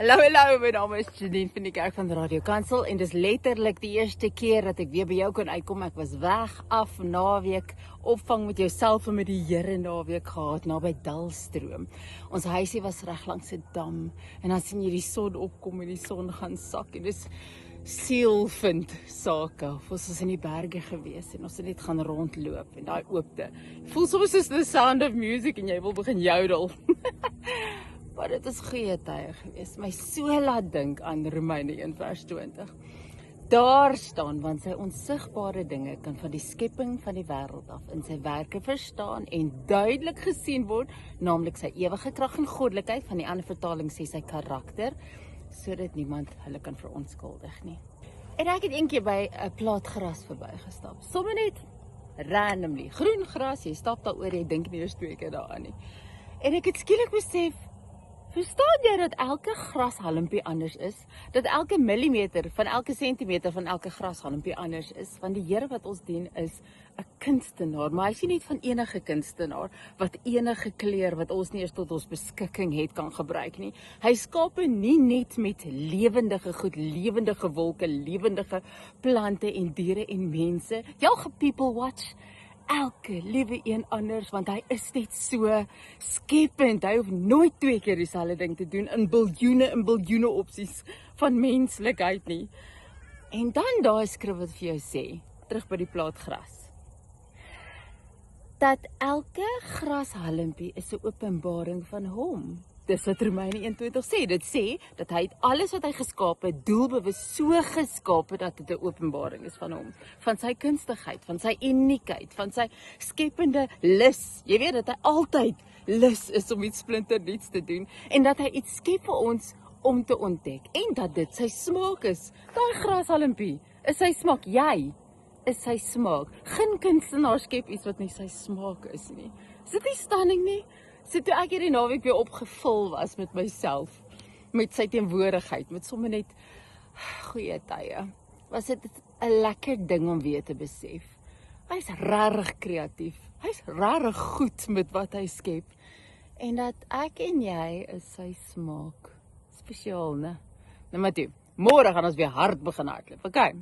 Hallo, hallo, my naam is Janine van die Kerk van Radio Kansel en dis letterlik die eerste keer dat ek weer by jou kon uitkom. Ek was weg af naweek, opvang met jouself en met die Here naweek gehad naby Dullstroom. Ons huisie was reg langs 'n dam en dan sien jy die son opkom en die son gaan sak en dis sielvind sake. Ons was in die berge gewees en ons het net gaan rondloop en daai oopte. Voel soms soos the sound of music en jy wil begin jodel. Maar dit is goeie tye gewees. My so laat dink aan Romeine 1:20. Daar staan, want sy onsigbare dinge kan van die skepping van die wêreld af in sy werke verstaan en duidelik gesien word, naamlik sy ewige krag en goddelikheid, van die ander vertaling sê sy karakter, sodat niemand hulle kan verontskuldig nie. En ek het eendag by 'n plaat gras verbygestap. Sommige net randomly, groen gras, jy stap daaroor, jy dink nie eers 2 keer daaraan nie. En ek het skielik besef, verstaan jy dat elke grashalmpie anders is? Dat elke millimeter van elke sentimeter van elke grashalmpie anders is? Want die Here wat ons dien is 'n kunstenaar, maar hy is nie net van enige kunstenaar wat enige kleur wat ons nie eers tot ons beskikking het kan gebruik nie. Hy skape nie net met lewendige goed, lewendige wolke, lewendige plante en diere en mense. Ja, people watch. Elke liewe een anders, want hy is net so skepend. Hy hoef nooit 2 keer dieselfde ding te doen in biljoene opsies van menslikheid nie. En dan daai skrif wat vir jou sê, terug by die plaat gras, dat elke grashalmpie is 'n openbaring van hom. Dis wat Romeine 1:20 sê. Dit sê dat hy het alles wat hy geskaap het, doelbewus so geskaap het dat dit 'n openbaring is van hom, van sy kunstigheid, van sy uniekheid, van sy skepende lus. Jy weet dat hy altyd lus is om iets splinternuuts te doen en dat hy iets skep vir ons om te ontdek en dat dit sy smaak is. Daai grashalmpie is sy smaak. Jy is sy smaak. Geen kunstenaar skep iets wat nie sy smaak is nie. Is dit nie stunning nie? So toe ek hierdie naweek weer opgevul was met myself, met sy teenwoordigheid, met sommer net goeie tye, was dit 'n lekker ding om weer te besef. Hy's regtig kreatief. Hy's regtig goed met wat hy skep. En dat ek en jy is sy smaak. Spesiaal, né? Nou maar toe. Môre gaan ons weer hard begin hardloop. Okay.